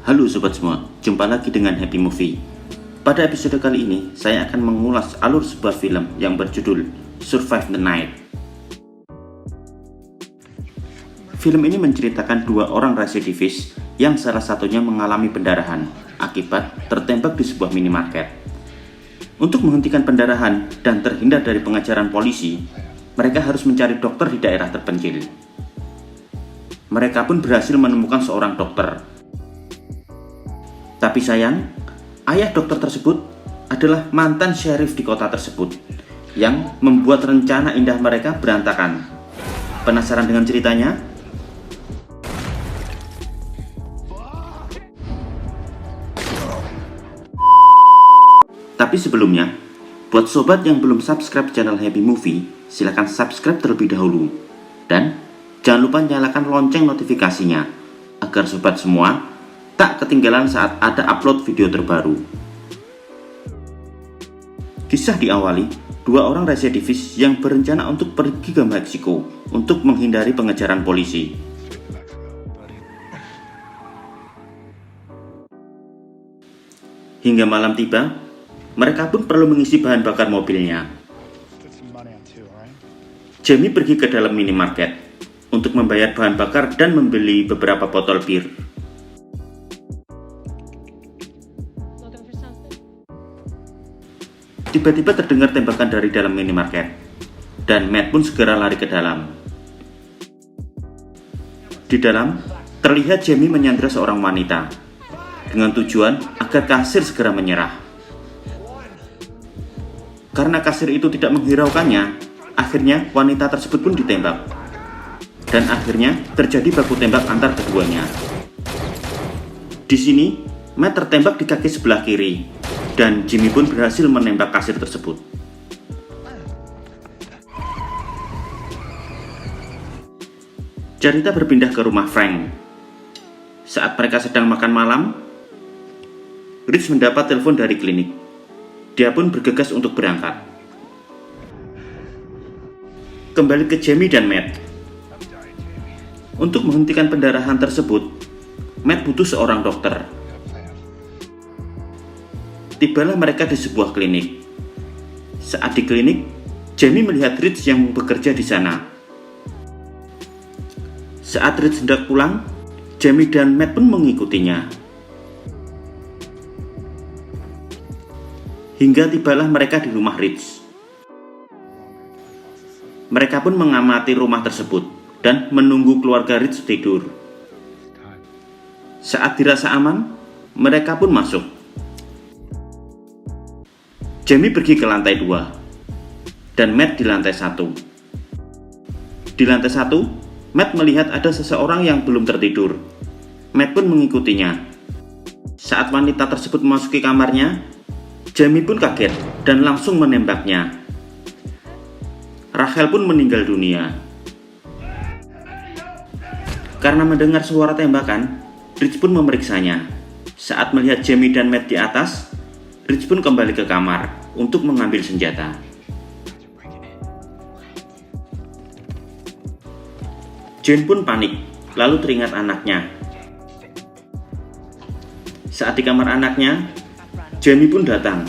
Halo sobat semua, jumpa lagi dengan Happy Movie. Pada episode kali ini, saya akan mengulas alur sebuah film yang berjudul Survive the Night. Film ini menceritakan dua orang residivis yang salah satunya mengalami pendarahan akibat tertembak di sebuah minimarket. Untuk menghentikan pendarahan dan terhindar dari pengejaran polisi, mereka harus mencari dokter di daerah terpencil. Mereka pun berhasil menemukan seorang dokter. Tapi sayang, ayah dokter tersebut adalah mantan sheriff di kota tersebut yang membuat rencana indah mereka berantakan. Penasaran dengan ceritanya? Tapi sebelumnya, buat sobat yang belum subscribe channel Happy Movie, silahkan subscribe terlebih dahulu. Dan jangan lupa nyalakan lonceng notifikasinya agar sobat semua tak ketinggalan saat ada upload video terbaru. Kisah diawali dua orang residivis yang berencana untuk pergi ke Meksiko untuk menghindari pengejaran polisi. Hingga malam tiba, mereka pun perlu mengisi bahan bakar mobilnya. Jamie pergi ke dalam minimarket untuk membayar bahan bakar dan membeli beberapa botol bir. Tiba-tiba terdengar tembakan dari dalam minimarket, dan Matt pun segera lari ke dalam. Di dalam, terlihat Jamie menyandera seorang wanita, dengan tujuan agar kasir segera menyerah. Karena kasir itu tidak menghiraukannya, akhirnya wanita tersebut pun ditembak. Dan akhirnya terjadi baku tembak antar keduanya. Di sini, Matt tertembak di kaki sebelah kiri, dan Jimmy pun berhasil menembak kasir tersebut. Cerita berpindah ke rumah Frank. Saat mereka sedang makan malam, Rich mendapat telepon dari klinik. Dia pun bergegas untuk berangkat. Kembali ke Jamie dan Matt. Untuk menghentikan pendarahan tersebut, Matt butuh seorang dokter. Tibalah mereka di sebuah klinik. Saat di klinik, Jamie melihat Rich yang bekerja di sana. Saat Rich hendak pulang, Jamie dan Matt pun mengikutinya. Hingga tibalah mereka di rumah Rich. Mereka pun mengamati rumah tersebut dan menunggu keluarga Rich tidur. Saat dirasa aman, mereka pun masuk. Jamie pergi ke lantai 2 dan Matt di lantai 1. Di lantai 1, Matt melihat ada seseorang yang belum tertidur. Matt pun mengikutinya. Saat wanita tersebut memasuki kamarnya, Jamie pun kaget dan langsung menembaknya. Rachel pun meninggal dunia. Karena mendengar suara tembakan, Rich pun memeriksanya. Saat melihat Jamie dan Matt di atas, Rich pun kembali ke kamar untuk mengambil senjata. Jane pun panik, lalu teringat anaknya. Saat di kamar anaknya, Jamie pun datang.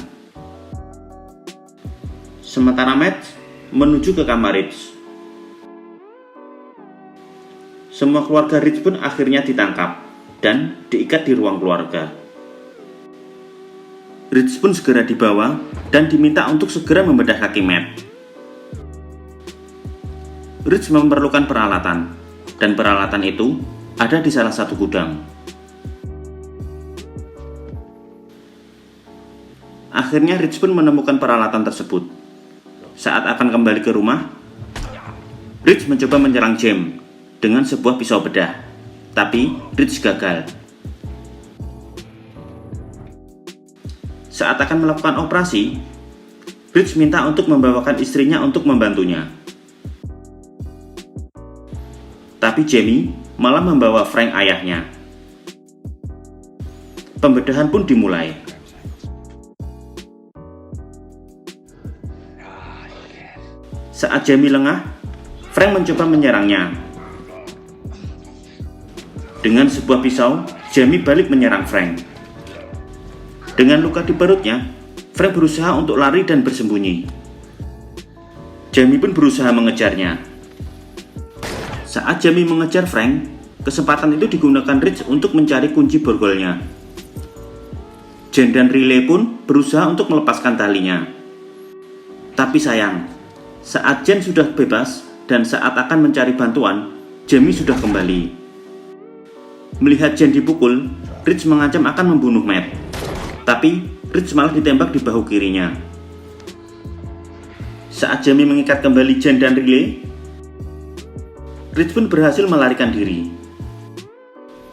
Sementara Matt menuju ke kamar Rich. Semua keluarga Rich pun akhirnya ditangkap dan diikat di ruang keluarga. Rich pun segera dibawa dan diminta untuk segera membedah kaki Matt. Rich memerlukan peralatan, dan peralatan itu ada di salah satu gudang. Akhirnya Rich pun menemukan peralatan tersebut. Saat akan kembali ke rumah, Rich mencoba menyerang James dengan sebuah pisau bedah, tapi Rich gagal. Saat akan melakukan operasi, Rich minta untuk membawakan istrinya untuk membantunya. Tapi Jamie malah membawa Frank ayahnya. Pembedahan pun dimulai. Saat Jamie lengah, Frank mencoba menyerangnya. Dengan sebuah pisau, Jamie balik menyerang Frank. Dengan luka di perutnya, Frank berusaha untuk lari dan bersembunyi. Jamie pun berusaha mengejarnya. Saat Jamie mengejar Frank, kesempatan itu digunakan Rich untuk mencari kunci borgolnya. Jen dan Riley pun berusaha untuk melepaskan talinya. Tapi sayang, saat Jen sudah bebas dan saat akan mencari bantuan, Jamie sudah kembali. Melihat Jen dipukul, Rich mengancam akan membunuh Matt. Tapi Rich malah ditembak di bahu kirinya. Saat Jamie mengikat kembali Jen dan Riley, Rich pun berhasil melarikan diri.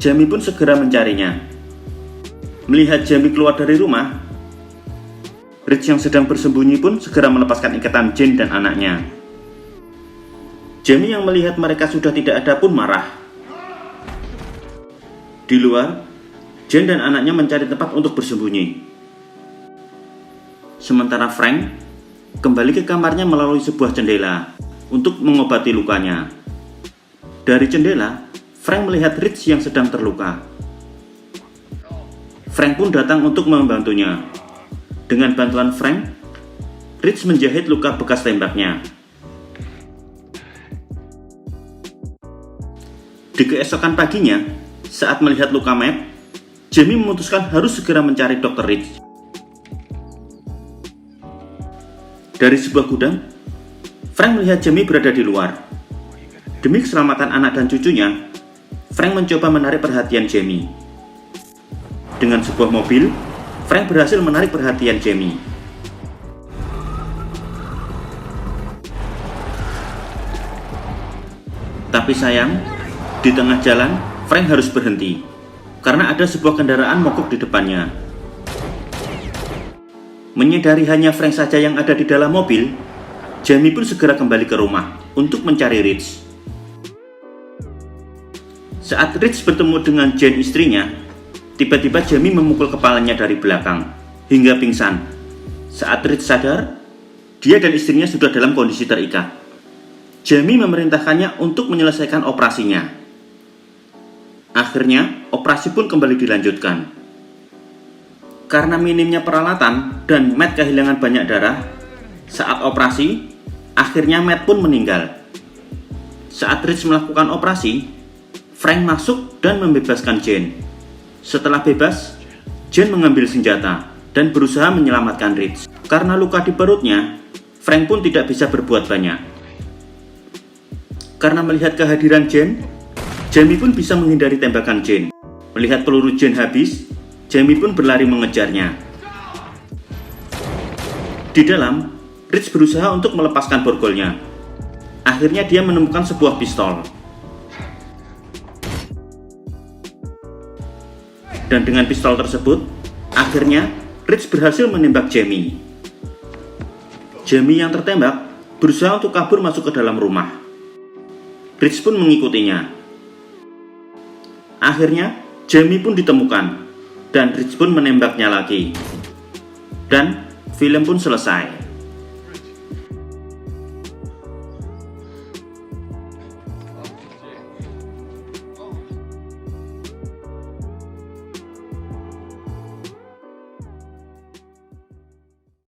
Jamie pun segera mencarinya. Melihat Jamie keluar dari rumah, Rich yang sedang bersembunyi pun segera melepaskan ikatan Jen dan anaknya. Jamie yang melihat mereka sudah tidak ada pun marah. Di luar, Jen dan anaknya mencari tempat untuk bersembunyi. Sementara Frank kembali ke kamarnya melalui sebuah jendela untuk mengobati lukanya. Dari jendela, Frank melihat Rich yang sedang terluka. Frank pun datang untuk membantunya. Dengan bantuan Frank, Rich menjahit luka bekas tembaknya. Di keesokan paginya, saat melihat luka Matt, Jamie memutuskan harus segera mencari Dr. Rich. Dari sebuah gudang, Frank melihat Jamie berada di luar. Demi keselamatan anak dan cucunya, Frank mencoba menarik perhatian Jamie. Dengan sebuah mobil, Frank berhasil menarik perhatian Jamie. Tapi sayang, di tengah jalan, Frank harus berhenti karena ada sebuah kendaraan mogok di depannya. Menyadari hanya Frank saja yang ada di dalam mobil, Jamie pun segera kembali ke rumah untuk mencari Rich. Saat Rich bertemu dengan Jen istrinya, tiba-tiba Jamie memukul kepalanya dari belakang hingga pingsan. Saat Rich sadar, dia dan istrinya sudah dalam kondisi terikat. Jamie memerintahkannya untuk menyelesaikan operasinya. Akhirnya, operasi pun kembali dilanjutkan. Karena minimnya peralatan dan Matt kehilangan banyak darah, saat operasi, akhirnya Matt pun meninggal. Saat Rich melakukan operasi, Frank masuk dan membebaskan Jen. Setelah bebas, Jen mengambil senjata dan berusaha menyelamatkan Rich. Karena luka di perutnya, Frank pun tidak bisa berbuat banyak. Karena melihat kehadiran Jen, Jamie pun bisa menghindari tembakan Jen. Melihat peluru Jen habis, Jamie pun berlari mengejarnya. Di dalam, Rich berusaha untuk melepaskan borgolnya. Akhirnya dia menemukan sebuah pistol. Dan dengan pistol tersebut, akhirnya Rich berhasil menembak Jamie. Jamie yang tertembak berusaha untuk kabur masuk ke dalam rumah. Rich pun mengikutinya. Akhirnya, Jamie pun ditemukan, dan Rich pun menembaknya lagi. Dan film pun selesai.